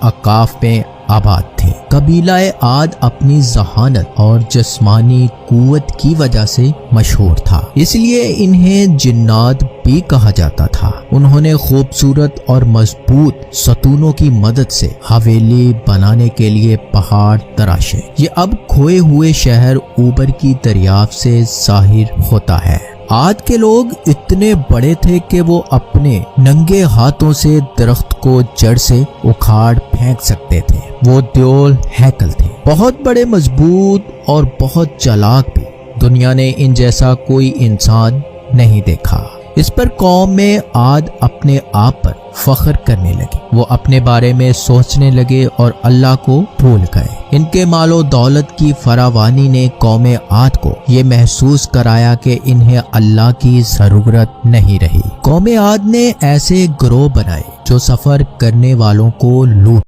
اکاف میں آباد تھے۔ قبیلہ عاد اپنی ذہانت اور جسمانی قوت کی وجہ سے مشہور تھا، اس لیے انہیں جنات بھی کہا جاتا تھا۔ انہوں نے خوبصورت اور مضبوط ستونوں کی مدد سے حویلی بنانے کے لیے پہاڑ تراشے۔ یہ اب کھوئے ہوئے شہر اوبر کی دریافت سے ظاہر ہوتا ہے۔ عاد کے لوگ اتنے بڑے تھے کہ وہ اپنے ننگے ہاتھوں سے درخت کو جڑ سے اکھاڑ پھینک سکتے تھے۔ وہ دیول ہیکل تھے، بہت بڑے، مضبوط اور بہت چالاک بھی۔ دنیا نے ان جیسا کوئی انسان نہیں دیکھا۔ اس پر قوم میں عاد اپنے آپ پر فخر کرنے لگے۔ وہ اپنے بارے میں سوچنے لگے اور اللہ کو بھول گئے۔ ان کے مال و دولت کی فراوانی نے قوم عاد کو یہ محسوس کرایا کہ انہیں اللہ کی ضرورت نہیں رہی۔ قوم عاد نے ایسے گروہ بنائے جو سفر کرنے والوں کو لوٹ